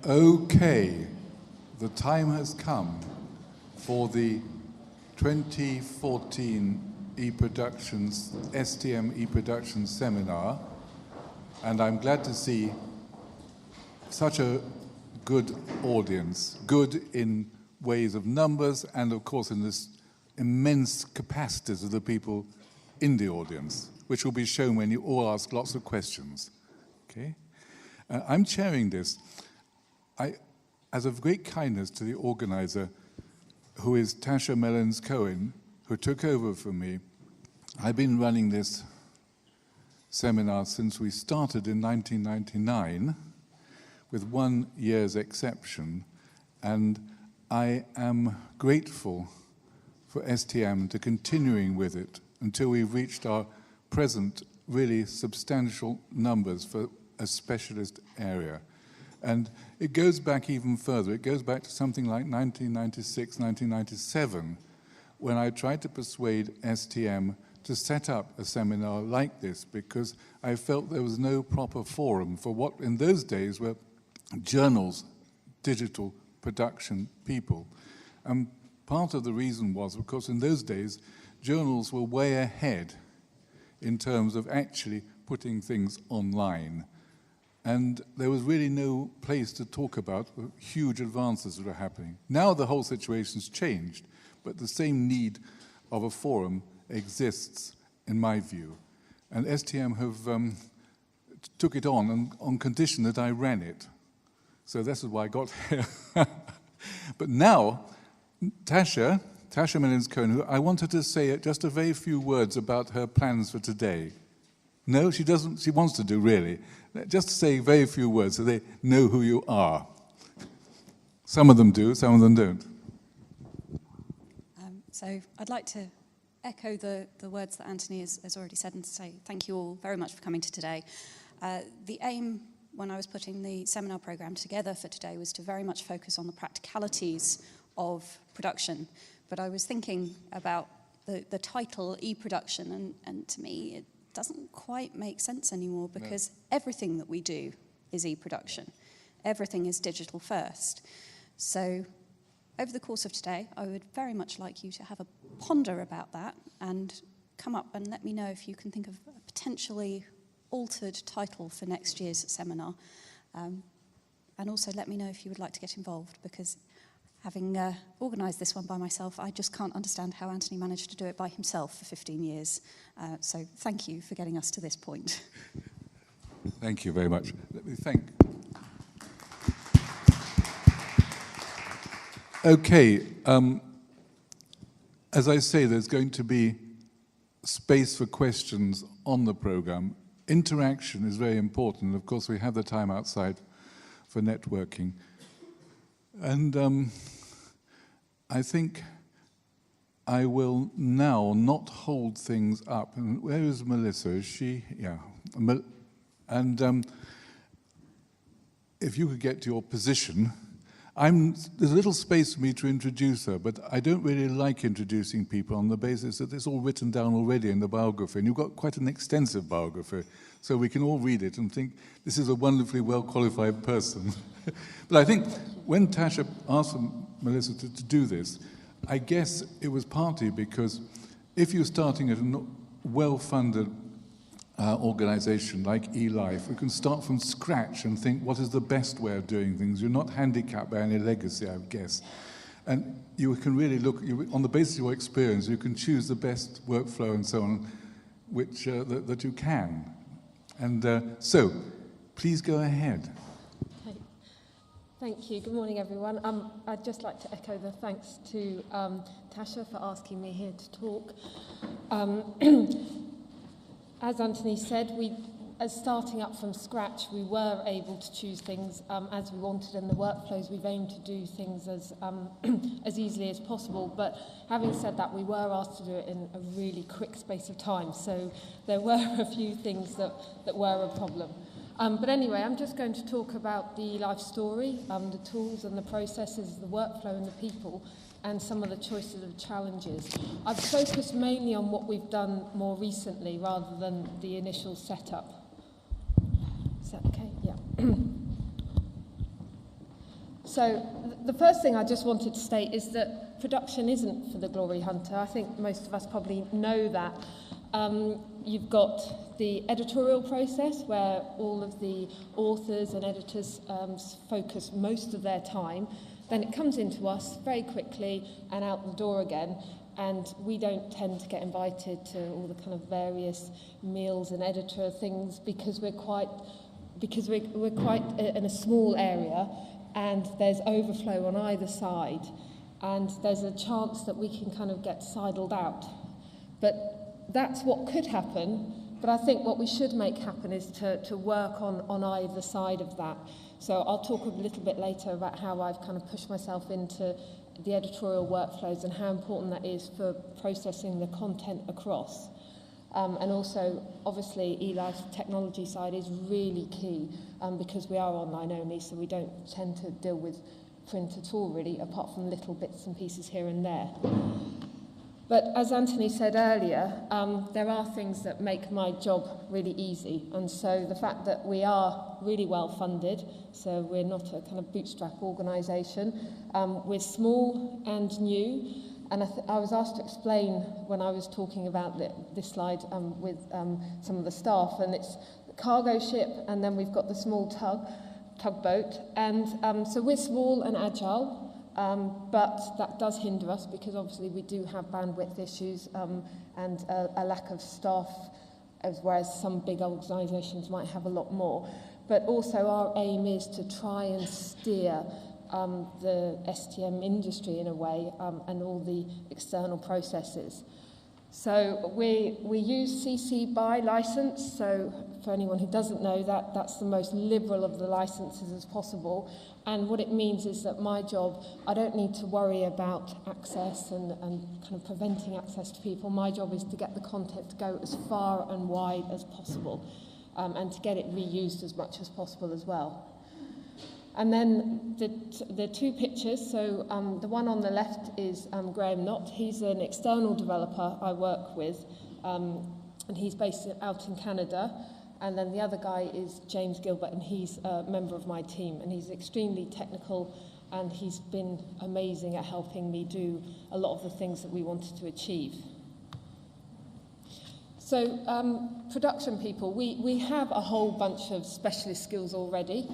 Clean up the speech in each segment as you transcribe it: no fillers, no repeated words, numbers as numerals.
Okay, the time has come for the 2014 eProductions, STM eProductions seminar, and I'm glad to see such a good audience, good in ways of numbers and of course in this immense capacities of the people in the audience, which will be shown when you all ask lots of questions. Okay? I'm chairing this. As of great kindness to the organizer, who is Tasha Mellons-Cohen, who took over from me, I've been running this seminar since we started in 1999, with 1 year's exception, and I am grateful for STM to continuing with it until we've reached our present really substantial numbers for a specialist area. And it goes back even further. It goes back to something like 1996, 1997, when I tried to persuade STM to set up a seminar like this, because I felt there was no proper forum for what in those days were journals, digital production people. And part of the reason was, of course, in those days, journals were way ahead in terms of actually putting things online. And there was really no place to talk about the huge advances that are happening. Now the whole situation's changed, but the same need of a forum exists, in my view. And STM have took it on condition that I ran it. So this is why I got here. But now, Tasha Mellons-Cohen, who I wanted to say just a very few words about her plans for today. No, she doesn't. She wants to do, really. Just to say very few words so they know who you are. Some of them do, some of them don't. So I'd like to echo the words that Anthony has already said and to say thank you all very much for coming to today. The aim when I was putting the seminar program together for today was to very much focus on the practicalities of production. But I was thinking about the title e-production, and to me it doesn't quite make sense anymore, because everything that we do is e-production. Everything is digital first. So over the course of today, I would very much like you to have a ponder about that and come up and let me know if you can think of a potentially altered title for next year's seminar. And also let me know if you would like to get involved, because having organised this one by myself, I just can't understand how Anthony managed to do it by himself for 15 years. So thank you for getting us to this point. Thank you very much. Let me thank. Okay, as I say, there's going to be space for questions on the program. Interaction is very important. Of course, we have the time outside for networking. And I think I will now not hold things up. And where is Melissa? Is she? Yeah. And if you could get to your position, there's a little space for me to introduce her, but I don't really like introducing people on the basis that it's all written down already in the biography, and you've got quite an extensive biography, so we can all read it and think this is a wonderfully well-qualified person. But I think when Tasha asked Melissa to do this, I guess it was partly because if you're starting at a well-funded organization like eLife, you can start from scratch and think what is the best way of doing things. You're not handicapped by any legacy, I guess. And you can really look, on the basis of your experience, you can choose the best workflow and so on, which that you can. And so, please go ahead. Okay. Thank you. Good morning, everyone. I'd just like to echo the thanks to Tasha for asking me here to talk. As Anthony said, as starting up from scratch, we were able to choose things as we wanted, and the workflows we've aimed to do things as easily as possible. But having said that, we were asked to do it in a really quick space of time, so there were a few things that were a problem. But anyway, I'm just going to talk about the life story, the tools and the processes, the workflow and the people, and some of the choices of challenges. I've focused mainly on what we've done more recently rather than the initial setup. Is that okay? Yeah. So the first thing I just wanted to state is that production isn't for the glory hunter. I think most of us probably know that. You've got the editorial process where all of the authors and editors focus most of their time. Then it comes into us very quickly and out the door again. And we don't tend to get invited to all the kind of various meals and editor things because we're quite in a small area, and there's overflow on either side, and there's a chance that we can kind of get sidled out. But that's what could happen. But I think what we should make happen is to work on either side of that. So I'll talk a little bit later about how I've kind of pushed myself into the editorial workflows and how important that is for processing the content across. And also, obviously, eLife's technology side is really key because we are online only, so we don't tend to deal with print at all, really, apart from little bits and pieces here and there. But as Anthony said earlier, there are things that make my job really easy. And so the fact that we are really well funded, so we're not a kind of bootstrap organisation, we're small and new. And I was asked to explain when I was talking about this slide with some of the staff, and it's the cargo ship, and then we've got the small tugboat. And so we're small and agile. But that does hinder us because obviously we do have bandwidth issues and a lack of staff, whereas some big organisations might have a lot more. But also our aim is to try and steer the STM industry in a way and all the external processes. So we use CC BY license, so for anyone who doesn't know that, that's the most liberal of the licenses as possible. And what it means is that my job, I don't need to worry about access and kind of preventing access to people. My job is to get the content to go as far and wide as possible and to get it reused as much as possible as well. And then the two pictures, so the one on the left is Graham Knott. He's an external developer I work with, and he's based out in Canada. And then the other guy is James Gilbert, and he's a member of my team, and he's extremely technical, and he's been amazing at helping me do a lot of the things that we wanted to achieve. So production people, we have a whole bunch of specialist skills already.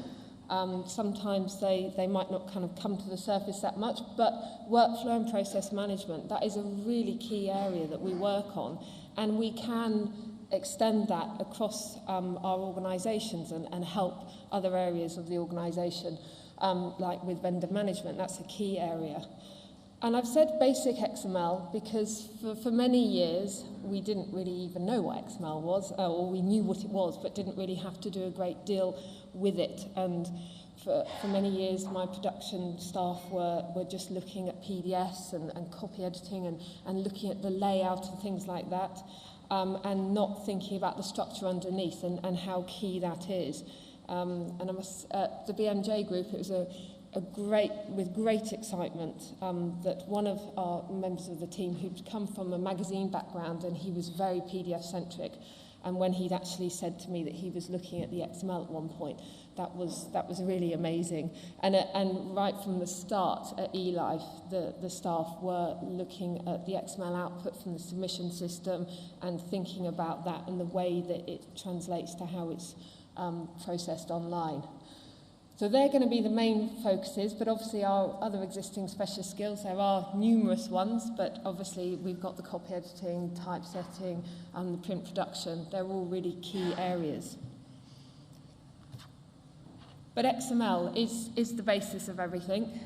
Sometimes they might not kind of come to the surface that much, but workflow and process management, that is a really key area that we work on, and we can extend that across our organisations and help other areas of the organisation, like with vendor management. That's a key area. And I've said basic XML because for many years we didn't really even know what XML was, or we knew what it was but didn't really have to do a great deal with it. And for many years my production staff were just looking at PDFs and copy editing and looking at the layout and things like that. And not thinking about the structure underneath and how key that is. And I must, the BMJ group, it was with great excitement that one of our members of the team who'd come from a magazine background, and he was very PDF-centric, and when he'd actually said to me that he was looking at the XML at one point, that was really amazing. And right from the start at eLife, the staff were looking at the XML output from the submission system and thinking about that and the way that it translates to how it's processed online. So they're going to be the main focuses, but obviously our other existing specialist skills, there are numerous ones, but obviously we've got the copy editing, typesetting, and the print production. They're all really key areas. But XML is the basis of everything,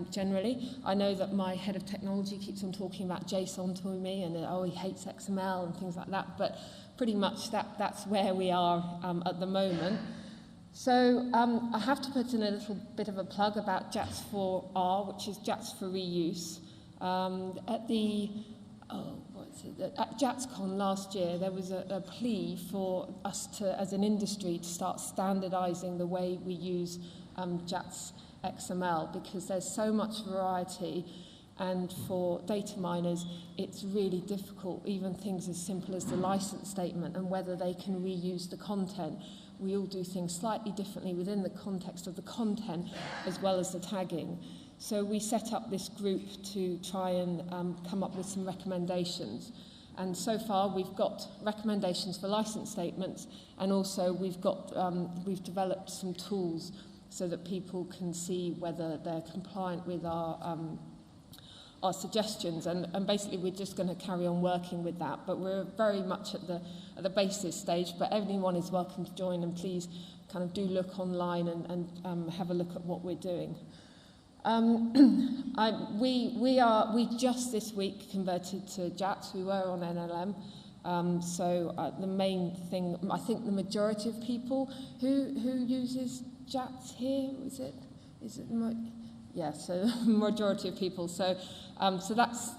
generally. I know that my head of technology keeps on talking about JSON to me, and he hates XML and things like that, but pretty much that's where we are at the moment. So I have to put in a little bit of a plug about JATS4R, which is JATS for reuse. At JATSCon last year, there was a plea for us to, as an industry, to start standardising the way we use JATS XML, because there's so much variety, and for data miners, it's really difficult, even things as simple as the license statement and whether they can reuse the content. we all do things slightly differently within the context of the content as well as the tagging. So we set up this group to try and come up with some recommendations. And so far we've got recommendations for license statements, and also we've developed some tools so that people can see whether they're compliant with our suggestions, and basically we're just going to carry on working with that. But we're very much at the basis stage, but anyone is welcome to join, and please kind of do look online and have a look at what we're doing. We just this week converted to JATS. We were on NLM. So the main thing, I think the majority of people who uses JATS here, is it yeah, so majority of people. So that's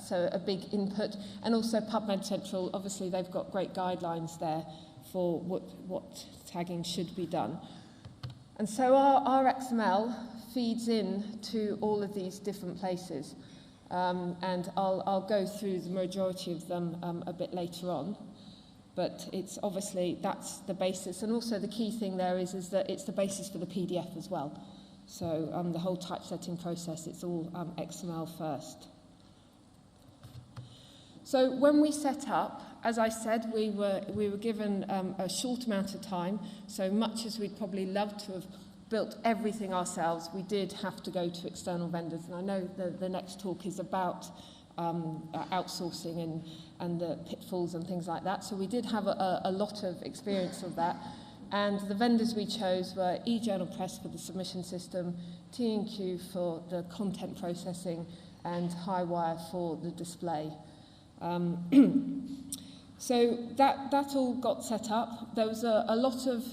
so a big input. And also PubMed Central, obviously they've got great guidelines there for what tagging should be done. And so our XML feeds in to all of these different places. And I'll go through the majority of them a bit later on. But it's obviously, that's the basis. And also the key thing there is that it's the basis for the PDF as well. So the whole typesetting process, it's all XML first. So when we set up, as I said, we were given a short amount of time. So much as we'd probably love to have built everything ourselves, we did have to go to external vendors. And I know the next talk is about outsourcing and the pitfalls and things like that. So we did have a lot of experience of that. And the vendors we chose were eJournal Press for the submission system, T&Q for the content processing, and Highwire for the display. So that all got set up. There was a lot of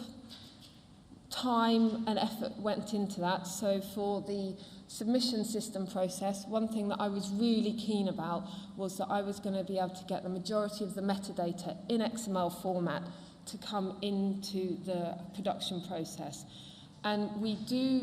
time and effort went into that. So for the submission system process, one thing that I was really keen about was that I was going to be able to get the majority of the metadata in XML format to come into the production process. And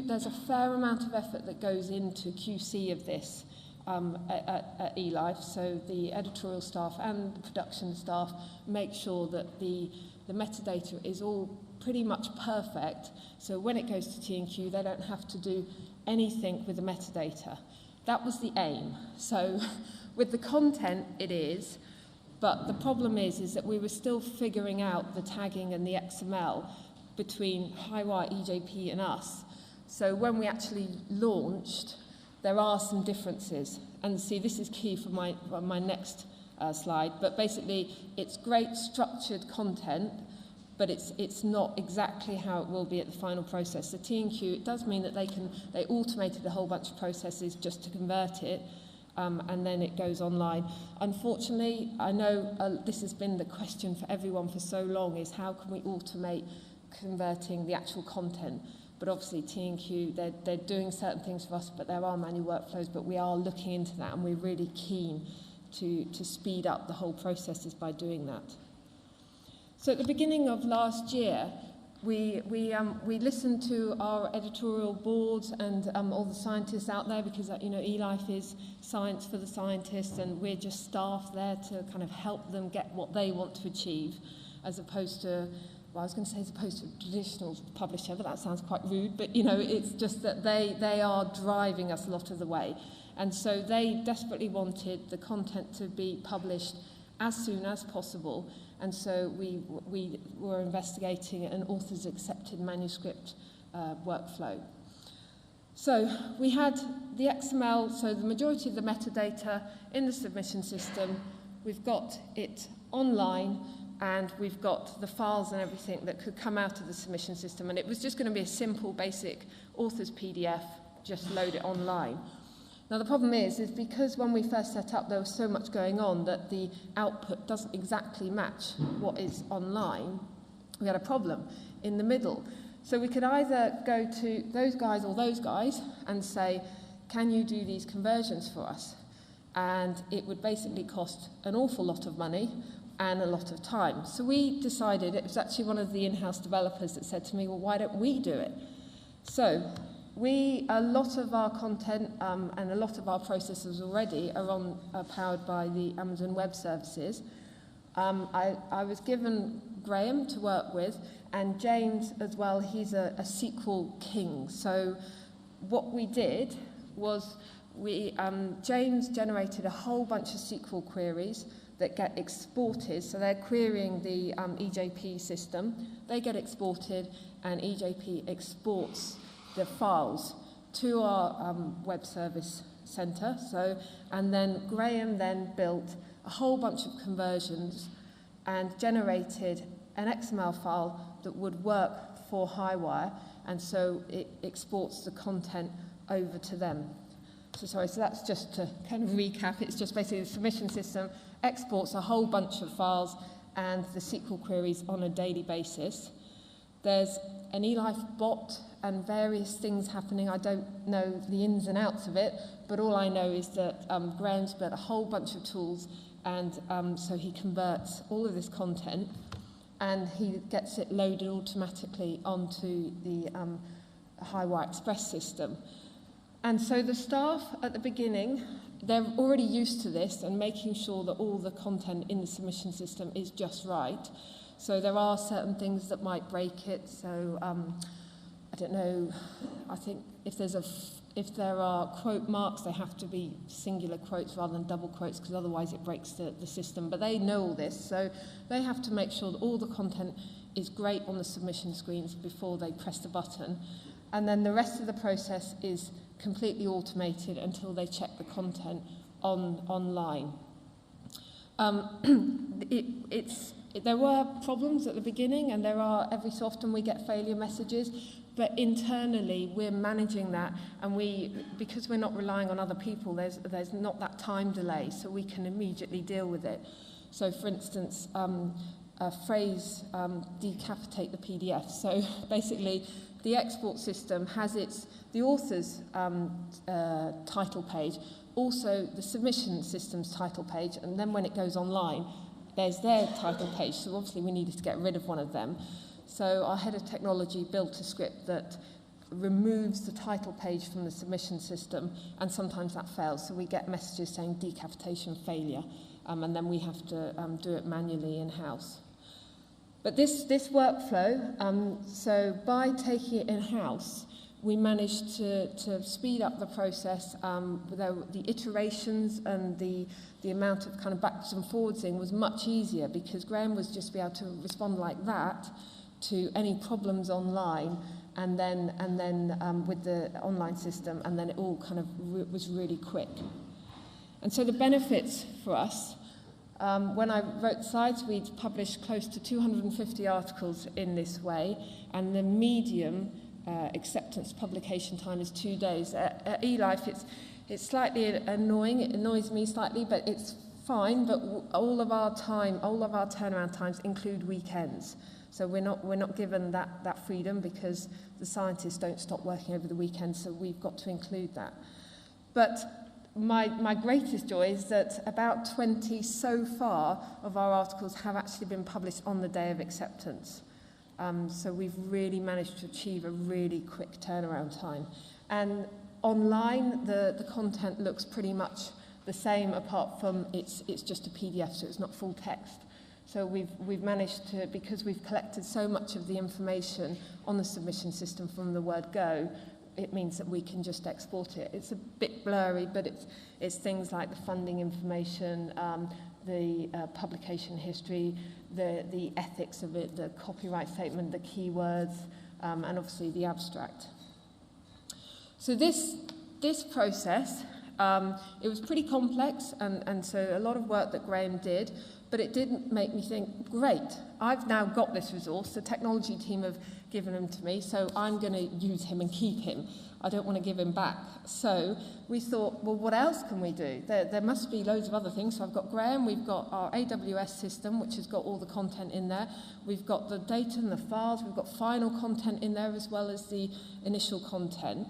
there's a fair amount of effort that goes into QC of this at eLife. So the editorial staff and the production staff make sure that the metadata is all pretty much perfect. So when it goes to T&Q, they don't have to do anything with the metadata. That was the aim. So with the content, it is. But the problem is that we were still figuring out the tagging and the XML between Highwire, EJP, and us. So when we actually launched, there are some differences. And see, this is key for my next slide. But basically, it's great structured content, but it's not exactly how it will be at the final process. The T&Q, it does mean that they automated a whole bunch of processes just to convert it. And then it goes online. Unfortunately, I know this has been the question for everyone for so long, is how can we automate converting the actual content? But obviously T&Q, they're doing certain things for us, but there are manual workflows, but we are looking into that, and we're really keen to speed up the whole processes by doing that. So at the beginning of last year, we listened to our editorial boards and all the scientists out there, because eLife is science for the scientists, and we're just staff there to kind of help them get what they want to achieve, as opposed to, well, I was going to say as opposed to a traditional publisher, but that sounds quite rude. But it's just that they are driving us a lot of the way, and so they desperately wanted the content to be published as soon as possible. And so we were investigating an author's accepted manuscript workflow. So we had the XML, so the majority of the metadata in the submission system. We've got it online, and we've got the files and everything that could come out of the submission system. And it was just going to be a simple, basic author's PDF, just load it online. Now the problem is because when we first set up there was so much going on that the output doesn't exactly match what is online, we had a problem in the middle. So we could either go to those guys or those guys and say, can you do these conversions for us? And it would basically cost an awful lot of money and a lot of time. So we decided, it was actually one of the in-house developers that said to me, well, why don't we do it? So a lot of our content and a lot of our processes already are powered by the Amazon Web Services. I was given Graham to work with, And James as well, he's a SQL king. So what we did was James generated a whole bunch of SQL queries that get exported. So they're querying the EJP system. They get exported, and EJP exports the files to our web service center. And then Graham then built a whole bunch of conversions and generated an XML file that would work for Highwire, and so it exports the content over to them. So that's just to kind of recap. It's just basically the submission system exports a whole bunch of files and the SQL queries on a daily basis. There's an eLife bot and various things happening. I don't know the ins and outs of it, but all I know is that Graham's built a whole bunch of tools, and so he converts all of this content and he gets it loaded automatically onto the Highwire Express system. And so the staff at the beginning, they're already used to this and making sure that all the content in the submission system is just right. So there are certain things that might break it. So I don't know, I think if there are quote marks, they have to be singular quotes rather than double quotes, because otherwise it breaks the system. But they know all this, so they have to make sure that all the content is great on the submission screens before they press the button. And then the rest of the process is completely automated until they check the content online. There were problems at the beginning, and there are every so often we get failure messages, but internally we're managing that, and because we're not relying on other people, there's not that time delay, so we can immediately deal with it. So for instance, a phrase, decapitate the PDF. So basically the export system has the author's title page, also the submission system's title page, and then when it goes online, there's their title page. So obviously we needed to get rid of one of them. So our head of technology built a script that removes the title page from the submission system, and sometimes that fails. So we get messages saying decapitation failure, and then we have to do it manually in-house. But this workflow, so by taking it in-house, we managed to speed up the process. The iterations and the amount of kind of backwards and forwardsing was much easier, because Graham was just be able to respond like that to any problems online, and then with the online system, and then it all kind of was really quick. And so the benefits for us, when I wrote the slides, we'd published close to 250 articles in this way, and the median acceptance publication time is 2 days. At eLife, it's slightly annoying. It annoys me slightly, but it's fine. But all of our turnaround times include weekends. So we're not given that freedom, because the scientists don't stop working over the weekend. So we've got to include that. But my greatest joy is that about 20 so far of our articles have actually been published on the day of acceptance. So we've really managed to achieve a really quick turnaround time. And online, the content looks pretty much the same, apart from it's just a PDF, so it's not full text. So we've managed to, because we've collected so much of the information on the submission system from the word go, it means that we can just export it. It's a bit blurry, but it's things like the funding information, the publication history, the ethics of it, the copyright statement, the keywords, and obviously the abstract. So this process, it was pretty complex, and so a lot of work that Graham did, but it didn't make me think, great, I've now got this resource, the technology team have given him to me, so I'm going to use him and keep him. I don't want to give him back. So we thought, well, what else can we do? There must be loads of other things. So I've got Graham, we've got our AWS system, which has got all the content in there. We've got the data and the files. We've got final content in there as well as the initial content.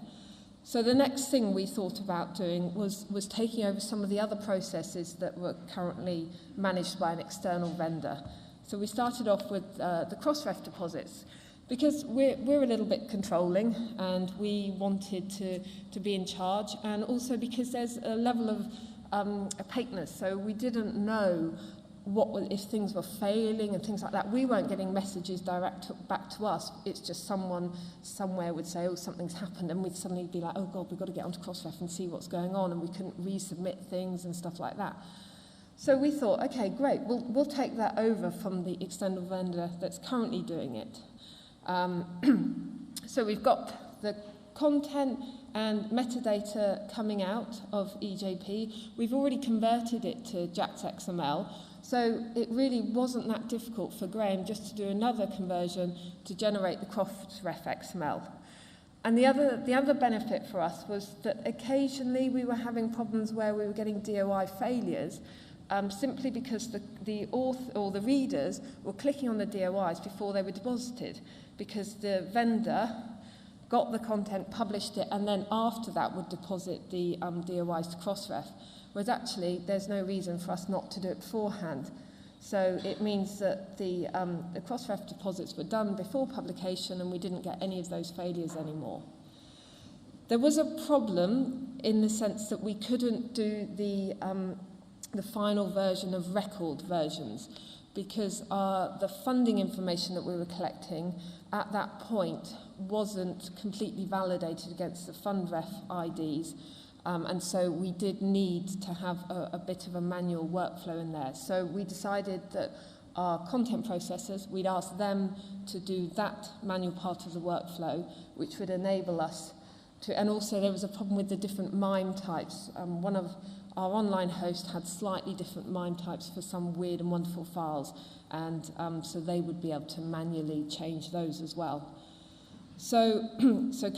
So the next thing we thought about doing was taking over some of the other processes that were currently managed by an external vendor. So we started off with the Crossref deposits, because we're a little bit controlling, and we wanted to be in charge, and also because there's a level of opaqueness. So we didn't know if things were failing and things like that. We weren't getting messages direct back to us. It's just someone somewhere would say, oh, something's happened, and we'd suddenly be like, oh God, we've got to get onto Crossref and see what's going on, and we couldn't resubmit things and stuff like that. So we thought, okay, great, we'll take that over from the external vendor that's currently doing it. So we've got the content and metadata coming out of EJP. We've already converted it to JAX XML, so it really wasn't that difficult for Graham just to do another conversion to generate the Crossref XML. And the other benefit for us was that occasionally we were having problems where we were getting DOI failures, simply because the author or the readers were clicking on the DOIs before they were deposited, because the vendor got the content, published it, and then after that would deposit the DOIs to Crossref. Whereas actually, there's no reason for us not to do it beforehand. So it means that the Crossref deposits were done before publication, and we didn't get any of those failures anymore. There was a problem in the sense that we couldn't do the final version of record versions, because the funding information that we were collecting at that point wasn't completely validated against the FundRef IDs, and so we did need to have a bit of a manual workflow in there. So we decided that our content processors, we'd ask them to do that manual part of the workflow, which would enable us to, and also there was a problem with the different MIME types. One of our online host had slightly different MIME types for some weird and wonderful files, and so they would be able to manually change those as well. So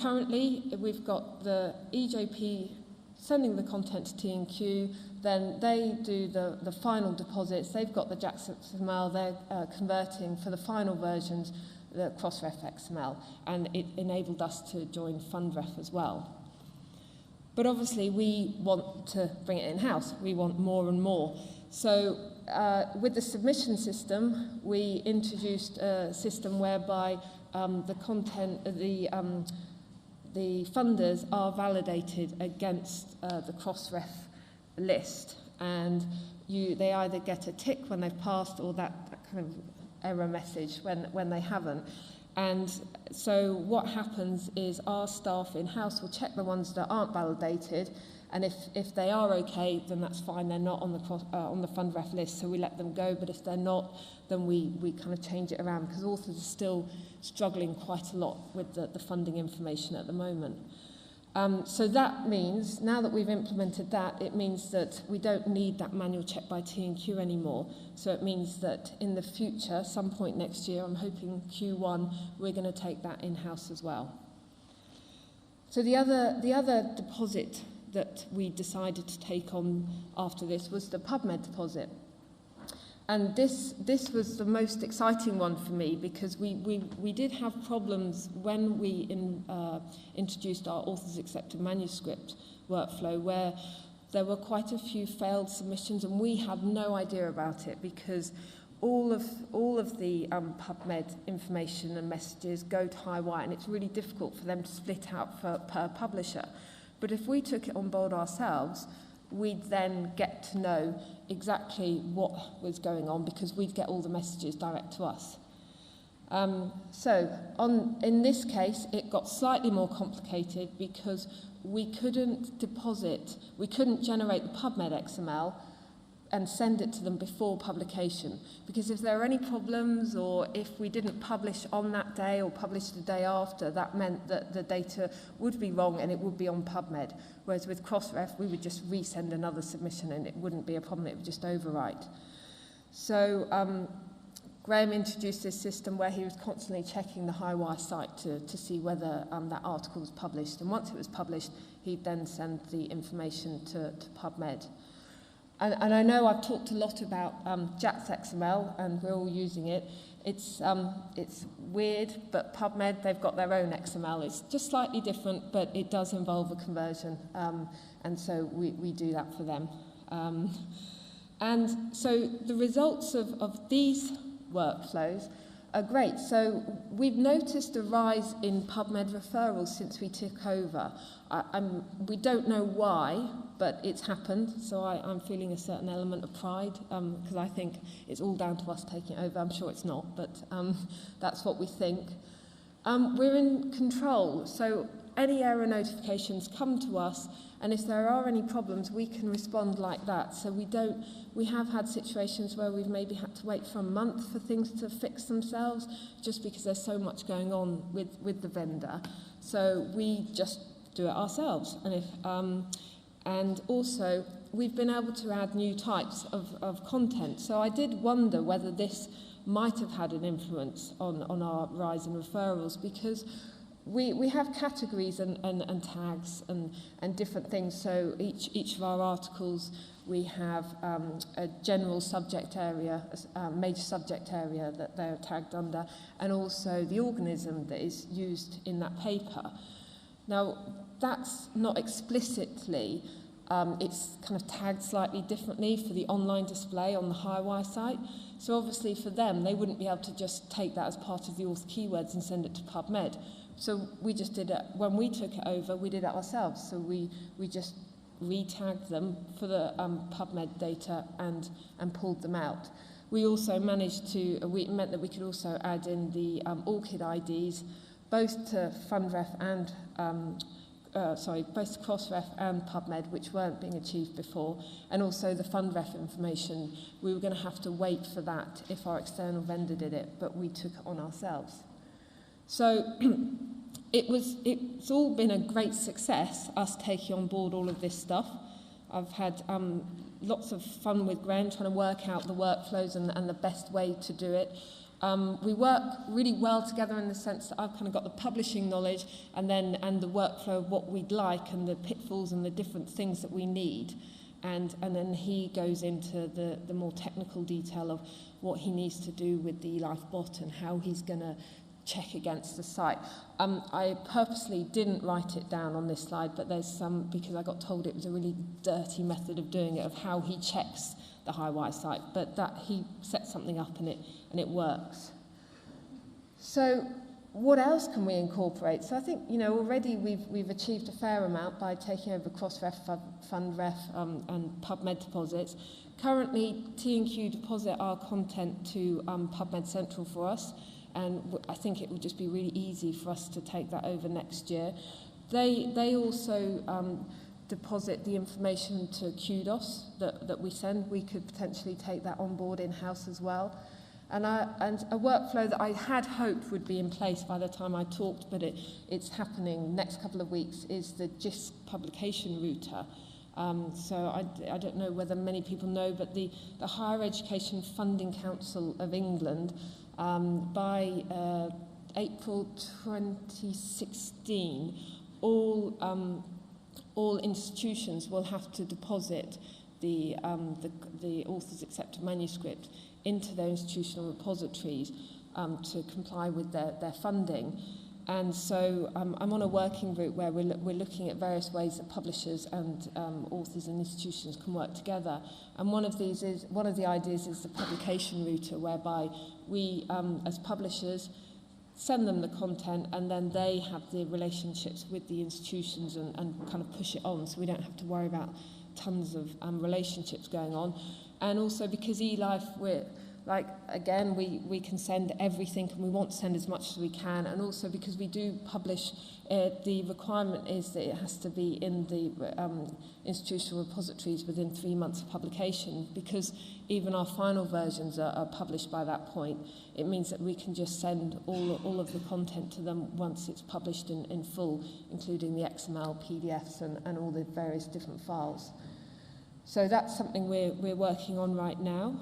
currently we've got the EJP sending the content to T&Q, then they do the final deposits, they've got the JAX XML, they're converting for the final versions the Crossref XML, and it enabled us to join FundRef as well. But obviously we want to bring it in-house. We want more and more. So with the submission system, we introduced a system whereby the content, the funders are validated against the Crossref list, and they either get a tick when they've passed or that kind of error message when they haven't. And so what happens is our staff in-house will check the ones that aren't validated, and if they are okay, then that's fine. They're not on the FundRef list, so we let them go. But if they're not, then we kind of change it around, because authors are still struggling quite a lot with the funding information at the moment. So that means, now that we've implemented that, it means that we don't need that manual check by T&Q anymore. So it means that in the future, some point next year, I'm hoping Q1, we're going to take that in-house as well. So the other deposit that we decided to take on after this was the PubMed deposit. And this was the most exciting one for me, because we did have problems when we introduced our authors accepted manuscript workflow, where there were quite a few failed submissions, and we had no idea about it, because all of the PubMed information and messages go to Highwire, and it's really difficult for them to split out per publisher. But if we took it on board ourselves, we'd then get to know exactly what was going on, because we'd get all the messages direct to us. In this case, it got slightly more complicated, because we couldn't generate the PubMed XML and send it to them before publication, because if there were any problems, or if we didn't publish on that day or publish the day after, that meant that the data would be wrong and it would be on PubMed. Whereas with Crossref, we would just resend another submission and it wouldn't be a problem, it would just overwrite. So Graham introduced this system where he was constantly checking the Highwire site to see whether that article was published, and once it was published, he'd then send the information to PubMed. And I know I've talked a lot about JAX XML, and we're all using it. It's weird, but PubMed, they've got their own XML. It's just slightly different, but it does involve a conversion, and so we do that for them. And so the results of these workflows are great. So we've noticed a rise in PubMed referrals since we took over. We don't know why, but it's happened. So I'm feeling a certain element of pride because I think it's all down to us taking it over. I'm sure it's not, but that's what we think. We're in control. So any error notifications come to us, and if there are any problems, we can respond like that. So we have had situations where we've maybe had to wait for a month for things to fix themselves, just because there's so much going on with the vendor. So we just do it ourselves. And also, we've been able to add new types of content. So I did wonder whether this might have had an influence on our rise in referrals, because we have categories and tags and different things. So each of our articles, we have a general subject area, a major subject area that they're tagged under, and also the organism that is used in that paper. Now, that's not explicitly, it's kind of tagged slightly differently for the online display on the Highwire site. So obviously for them, they wouldn't be able to just take that as part of the author keywords and send it to PubMed. So we just did it, when we took it over, we did it ourselves. So we just re-tagged them for the PubMed data and pulled them out. We also managed to, it meant that we could also add in the ORCID IDs, both to FundRef and, both to Crossref and PubMed, which weren't being achieved before, and also the FundRef information. We were going to have to wait for that if our external vendor did it, but we took it on ourselves. So it's all been a great success, us taking on board all of this stuff. I've had lots of fun with Graham trying to work out the workflows and the best way to do it. We work really well together in the sense that I've kind of got the publishing knowledge and the workflow of what we'd like and the pitfalls and the different things that we need. And then he goes into the more technical detail of what he needs to do with the eLife bot and how he's going to check against the site. I purposely didn't write it down on this slide, but there's some, because I got told it was a really dirty method of doing it, of how he checks the Highwire site, but that he sets something up and it works. So what else can we incorporate? So I think, already we've achieved a fair amount by taking over Crossref, FundRef, and PubMed deposits. Currently, T&Q deposit our content to PubMed Central for us, and I think it will just be really easy for us to take that over next year. They also deposit the information to Kudos that we send. We could potentially take that on board in-house as well. And a workflow that I had hoped would be in place by the time I talked, but it's happening next couple of weeks, is the GISC publication router. So I don't know whether many people know, but the Higher Education Funding Council of England, by April 2016, all institutions will have to deposit the author's accepted manuscript into their institutional repositories to comply with their funding. And so I'm on a working group where we're looking at various ways that publishers and authors and institutions can work together. And one of the ideas is the publication router, whereby we, as publishers, send them the content, and then they have the relationships with the institutions and kind of push it on, so we don't have to worry about tons of relationships going on. And also because eLife, we can send everything, and we want to send as much as we can, and also because we do publish, the requirement is that it has to be in the institutional repositories within 3 months of publication, because even our final versions are published by that point. It means that we can just send all of the content to them once it's published in full, including the XML, PDFs, and all the various different files. So that's something we're working on right now.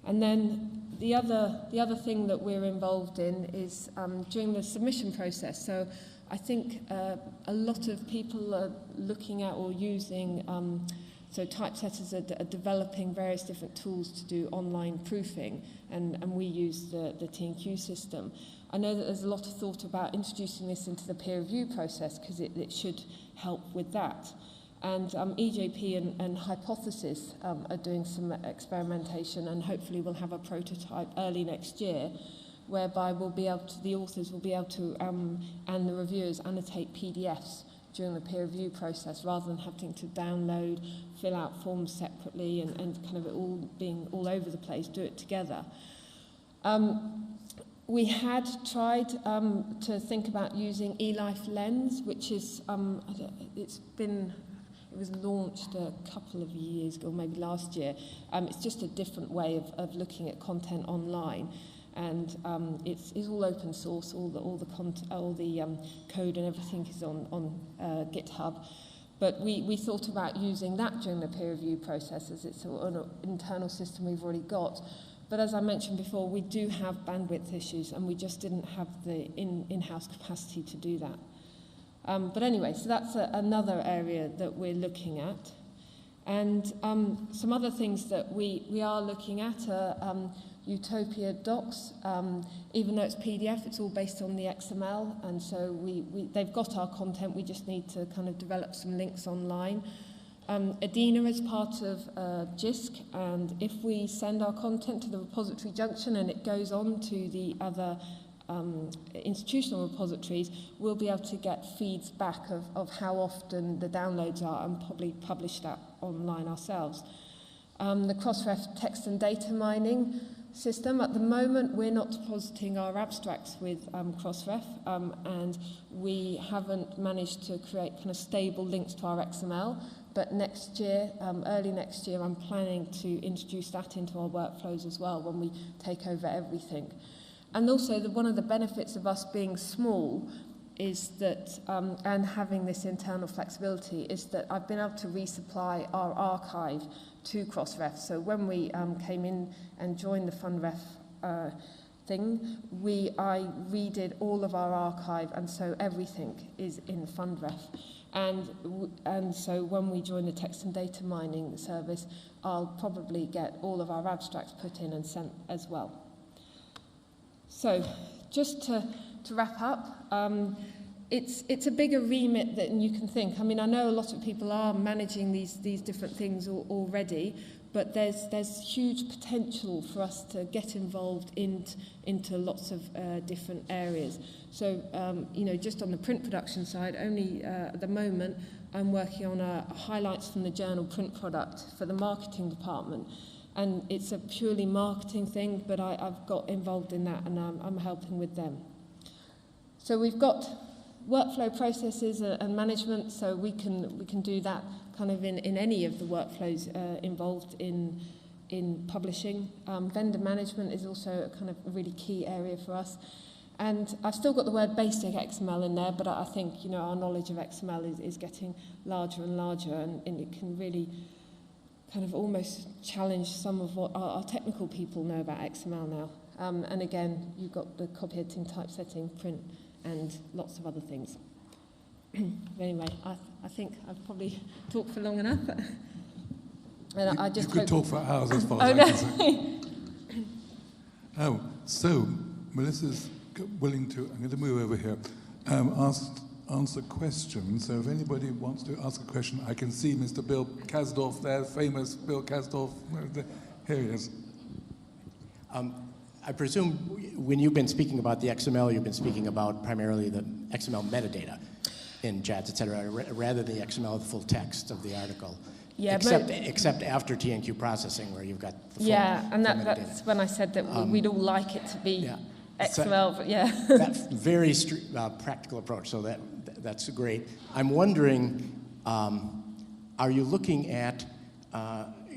And then the other thing that we're involved in is during the submission process. So I think a lot of people are looking at or using, so typesetters are developing various different tools to do online proofing, and we use the T&Q system. I know that there's a lot of thought about introducing this into the peer review process, because it should help with that. And EJP and Hypothesis are doing some experimentation, and hopefully we'll have a prototype early next year. whereby the authors will be able to, and the reviewers, annotate PDFs during the peer review process, rather than having to download, fill out forms separately, and kind of it all being all over the place, do it together. We had tried to think about using eLife Lens, which is, it was launched a couple of years ago, maybe last year. It's just a different way of looking at content online. And it's all open source. All the code and everything is on GitHub. But we thought about using that during the peer review process, as it's an internal system we've already got. But as I mentioned before, we do have bandwidth issues, and we just didn't have the in-house capacity to do that. But anyway, so that's another area that we're looking at. And some other things that we are looking at are Utopia docs. Even though it's PDF, it's all based on the XML, and so they've got our content. We just need to kind of develop some links online. Adina is part of JISC, and if we send our content to the repository junction and it goes on to the other institutional repositories, we'll be able to get feeds back of how often the downloads are, and probably publish that online ourselves. The Crossref text and data mining system, at the moment we're not depositing our abstracts with Crossref, and we haven't managed to create kind of stable links to our XML, but next year, early next year, I'm planning to introduce that into our workflows as well when we take over everything. And also, one of the benefits of us being small is that, and having this internal flexibility, is that I've been able to resupply our archive to Crossref. So when we came in and joined the FundRef thing, I redid all of our archive, and so everything is in FundRef. And so when we join the text and data mining service, I'll probably get all of our abstracts put in and sent as well. So, just to wrap up, it's a bigger remit than you can think. I mean, I know a lot of people are managing these different things already, but there's huge potential for us to get involved into lots of different areas. So, just on the print production side, only at the moment, I'm working on a highlights from the journal print product for the marketing department. And it's a purely marketing thing, but I've got involved in that, and I'm helping with them. So we've got workflow processes and management, so we can do that kind of in any of the workflows involved in publishing. Vendor management is also a kind of a really key area for us. And I've still got the word basic XML in there, but I think our knowledge of XML is getting larger and larger, and it can really kind of almost challenge some of what our technical people know about XML now. And again, you've got the copy editing, typesetting, print, and lots of other things. Anyway, I think I've probably talked for long enough. And I just you could talk for hours as far as I can say. So Melissa's willing to, I'm going to move over here, answer questions. So if anybody wants to ask a question, I can see Mr. Bill Kasdorf there, famous Bill Kasdorf. Here he is. I presume when you've been speaking about the XML, you've been speaking about primarily the XML metadata in JATS, et cetera, rather than the XML of the full text of the article. Yeah, except after TNQ processing, where you've got the full and that's when I said that we'd all like it to be XML, but That's a very practical approach, so that's great. I'm wondering, are you looking at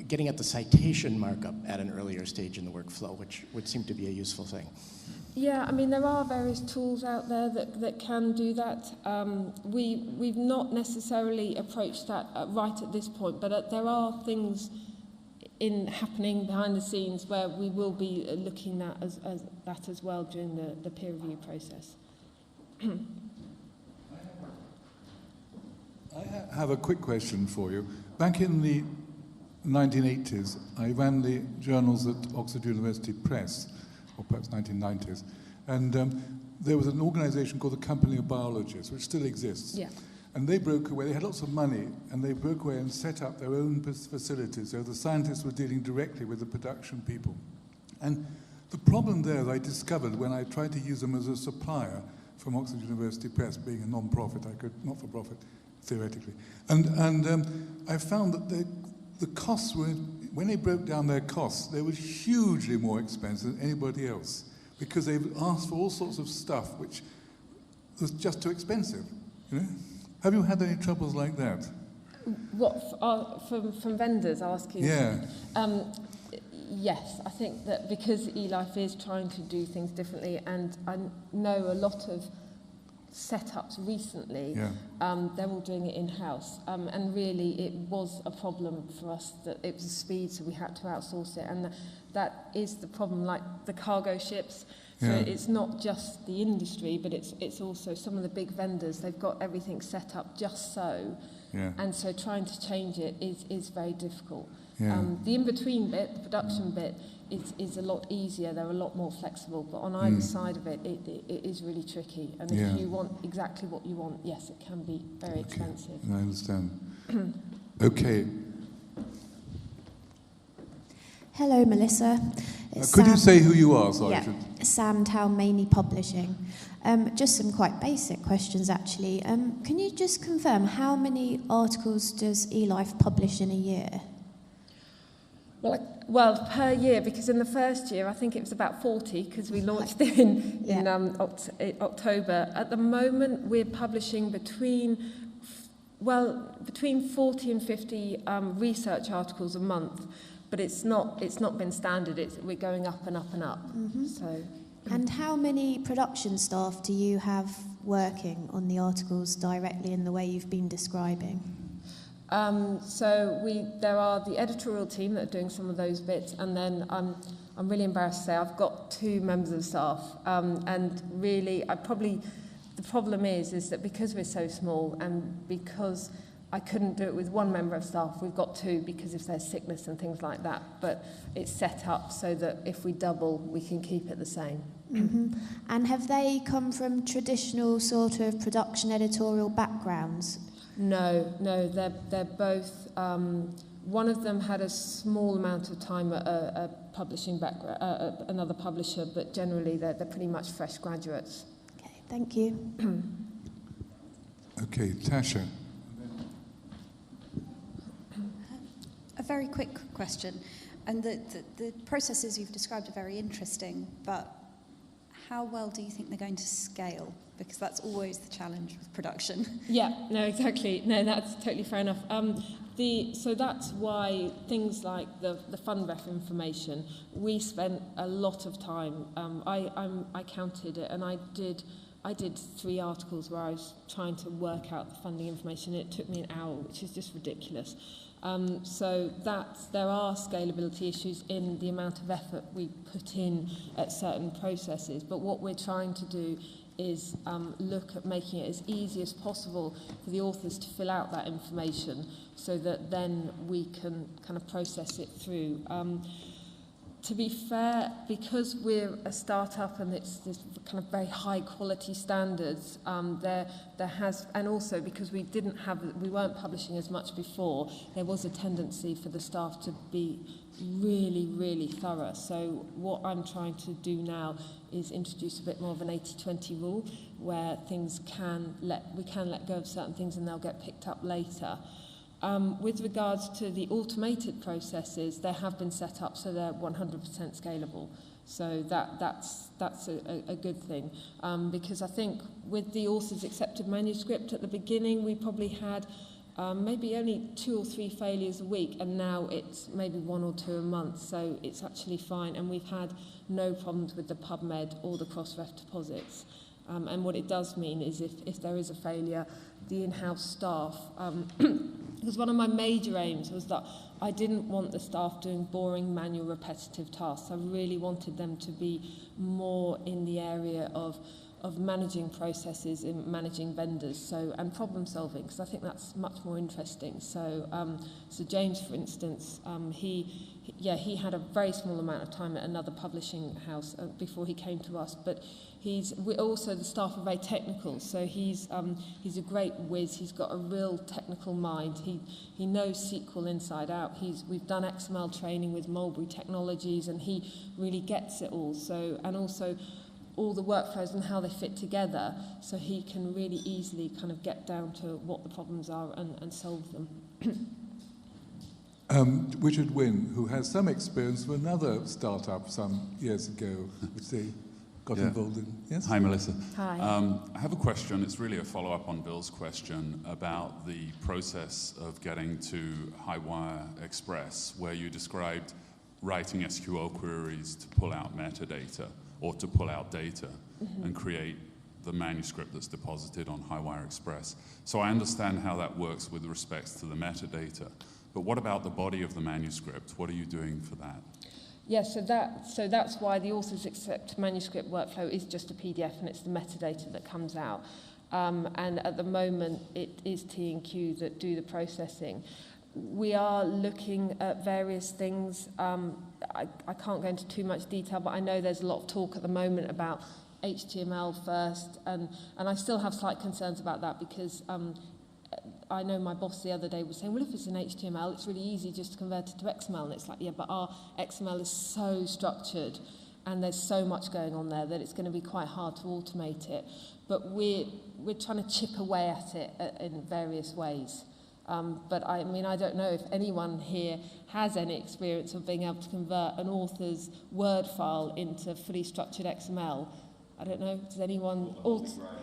getting at the citation markup at an earlier stage in the workflow, which would seem to be a useful thing? Yeah, I mean, there are various tools out there that can do that. We've not necessarily approached that right at this point, but there are things happening behind the scenes where we will be looking at that as well during the peer review process. I have a quick question for you. Back in the 1980s, I ran the journals at Oxford University Press, or perhaps 1990s, and there was an organisation called the Company of Biologists, which still exists. Yeah. And they broke away, they had lots of money, and they broke away and set up their own facilities. So the scientists were dealing directly with the production people. And The problem there, I discovered when I tried to use them as a supplier from Oxford University Press, being a non-profit, not-for-profit, theoretically. And I found that the costs were, when they broke down their costs, they were hugely more expensive than anybody else, because they asked for all sorts of stuff which was just too expensive. You know? Have you had any troubles like that? What, from vendors asking? Yeah. Yes, I think that because eLife is trying to do things differently, and I know a lot of setups recently, they're all doing it in-house. And really it was a problem for us that it was speed, so we had to outsource it. And that is the problem, like the cargo ships. So it's not just the industry, but it's also some of the big vendors. They've got everything set up just so. Yeah. And so trying to change it is very difficult. Yeah. The in-between bit, the production bit, is a lot easier. They're a lot more flexible. But on either side of it, it is really tricky. And if you want exactly what you want, yes, it can be very expensive. I understand. Okay. Hello, Melissa. Could you say who you are? Sorry. Yeah, Sam Talmaney Publishing. Just some quite basic questions, actually. Can you just confirm how many articles does eLife publish in a year? Well, per year, because in the first year, I think it was about 40, because we launched it in October. At the moment, we're publishing between 40 and 50 research articles a month. But it's not been standard. We're going up and up and up. Mm-hmm. So. And how many production staff do you have working on the articles directly in the way you've been describing? There are the editorial team that are doing some of those bits, and then I'm really embarrassed to say I've got 2 members of staff, and really the problem is that because we're so small and because I couldn't do it with 1 member of staff, we've got 2 because if there's sickness and things like that, but it's set up so that if we double, we can keep it the same. Mm-hmm. And have they come from traditional sort of production editorial backgrounds? No, they're both. One of them had a small amount of time at a publishing another publisher, but generally they're pretty much fresh graduates. Okay, thank you. Okay, Tasha. A very quick question. And the processes you've described are very interesting, but how well do you think they're going to scale? Because that's always the challenge with production. Yeah, no, exactly. No, that's totally fair enough. So that's why things like the fund ref information, we spent a lot of time. I counted it, and I did 3 articles where I was trying to work out the funding information. It took me an hour, which is just ridiculous. So there are scalability issues in the amount of effort we put in at certain processes. But what we're trying to do is look at making it as easy as possible for the authors to fill out that information so that then we can kind of process it through. To be fair, because we're a start-up and it's this kind of very high quality standards, there has, and also because we weren't publishing as much before, there was a tendency for the staff to be really, really thorough. So what I'm trying to do now is introduce a bit more of an 80-20 rule, where we can let go of certain things and they'll get picked up later. With regards to the automated processes, they have been set up so they're 100% scalable. So that's a good thing. Because I think with the author's accepted manuscript at the beginning, we probably had maybe only 2 or 3 failures a week, and now it's maybe 1 or 2 a month. So it's actually fine, and we've had no problems with the PubMed or the cross-ref deposits. And what it does mean is if there is a failure, the in-house staff, because one of my major aims was that I didn't want the staff doing boring, manual, repetitive tasks. I really wanted them to be more in the area of managing processes, in managing vendors, so and problem solving, because I think that's much more interesting. So so James, for instance, he had a very small amount of time at another publishing house before he came to us, but we're also, the staff are very technical, so he's a great whiz. He's got a real technical mind. He knows SQL inside out. We've done XML training with Mulberry Technologies, and he really gets it all. So, and also all the workflows and how they fit together, so he can really easily kind of get down to what the problems are and solve them. Richard Wynne, who has some experience from another startup some years ago, which they got involved in. Yes? Hi, Melissa. Hi. I have a question. It's really a follow-up on Bill's question about the process of getting to Highwire Express, where you described writing SQL queries to pull out metadata or to pull out data and create the manuscript that's deposited on Highwire Express. So I understand how that works with respect to the metadata. But what about the body of the manuscript? What are you doing for that? Yes, so that's why the authors accept manuscript workflow is just a PDF, and it's the metadata that comes out. And at the moment, it is T&Q that do the processing. We are looking at various things. I can't go into too much detail, but I know there's a lot of talk at the moment about HTML first, and I still have slight concerns about that, because I know my boss the other day was saying, well, if it's an HTML, it's really easy just to convert it to XML. And it's like, yeah, but our XML is so structured and there's so much going on there that it's going to be quite hard to automate it. But we're trying to chip away at it in various ways. But I mean, I don't know if anyone here has any experience of being able to convert an author's Word file into fully structured XML. I don't know, does anyone...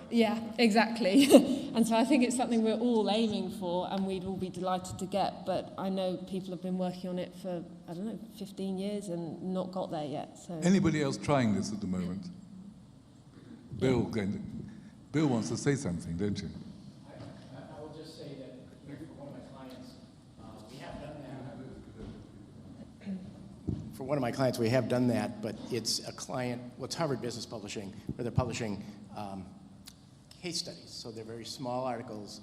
Yeah, exactly. And so I think it's something we're all aiming for and we'd all be delighted to get, but I know people have been working on it for, 15 years and not got there yet. So. Anybody else trying this at the moment? Bill wants to say something, don't you? I will just say that for one of my clients, we have done that. For one of my clients, we have done that, but it's a client, it's Harvard Business Publishing, where they're publishing case studies. So they're very small articles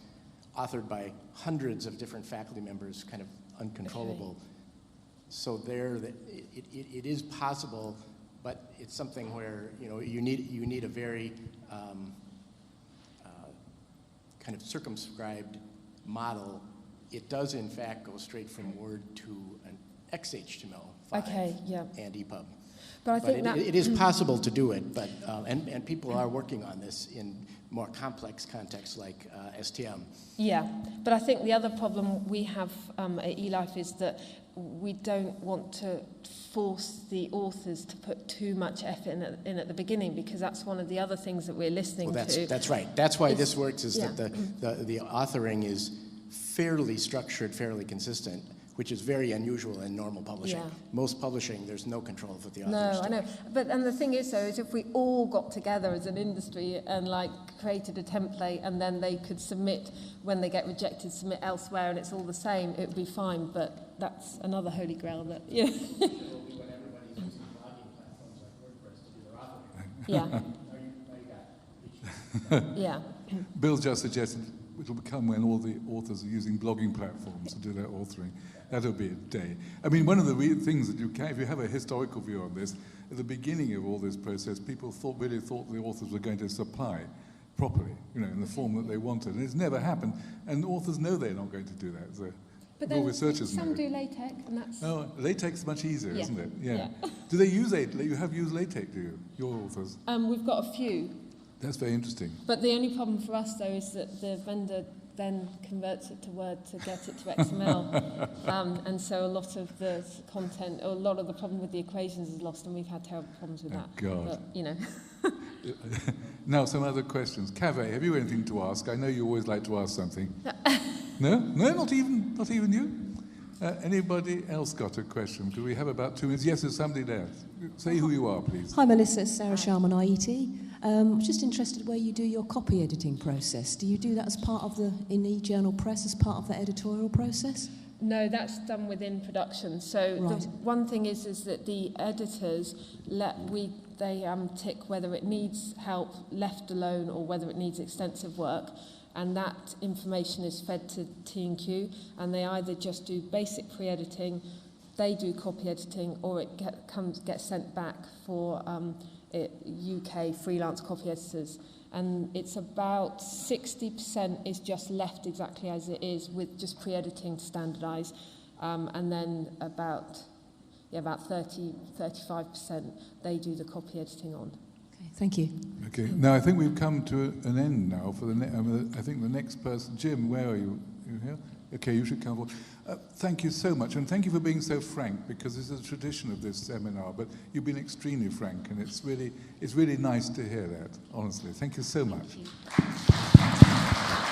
authored by hundreds of different faculty members, kind of uncontrollable. Okay. So it is possible, but it's something where you need a very kind of circumscribed model. It does in fact go straight from Word to an XHTML file and EPUB. But I think it is possible to do it, but and people are working on this in more complex contexts like STM. Yeah, but I think the other problem we have at eLife is that we don't want to force the authors to put too much effort in at the beginning, because that's one of the other things that we're listening to. That's right. That's why this works, is that the authoring is fairly structured, fairly consistent, which is very unusual in normal publishing. Yeah. Most publishing, there's no control of what the authors do. No, I know. And the thing is, though, is if we all got together as an industry and created a template, and then they could submit, when they get rejected, submit elsewhere, and it's all the same, it would be fine. But that's another holy grail that, It will be when everybody's using blogging platforms like WordPress to do their authoring. Yeah. Bill just suggested it will become when all the authors are using blogging platforms to do their authoring. That'll be a day. I mean, one of the things that you can, if you have a historical view on this, at the beginning of all this process, people really thought the authors were going to supply properly, in the form that they wanted. And it's never happened. And authors know they're not going to do that. So but then researchers some do LaTeX, and that's... Oh, LaTeX is much easier, isn't it? Yeah. Do they use LaTeX? You have used LaTeX, do you, your authors? We've got a few. That's very interesting. But the only problem for us, though, is that the vendor then converts it to Word to get it to XML. And so a lot of the content, or a lot of the problem with the equations is lost, and we've had terrible problems with that. God. But, Now, some other questions. Cave, have you anything to ask? I know you always like to ask something. No? No, not even you? Anybody else got a question? Because we have about 2 minutes. Yes, there's somebody there. Say who you are, please. Hi, Melissa. Sarah Sharman, IET. I'm just interested where you do your copy editing process. Do you do that as part of in eJournal Press, as part of the editorial process? No, that's done within production. So the one thing is that the editors we they tick whether it needs help left alone or whether it needs extensive work, and that information is fed to T&Q, and they either just do basic pre-editing, they do copy editing, or it gets sent back for UK freelance copy editors. And it's about 60% is just left exactly as it is with just pre-editing to standardise, and then about 35% they do the copy editing on. Okay, thank you. Okay, now I think we've come to an end now. For I think the next person, Jim, where are you? You here? Okay, you should come forward. Thank you so much, and thank you for being so frank, because this is a tradition of this seminar, but you've been extremely frank, and it's really nice to hear that, honestly. Thank you so much. Thank you.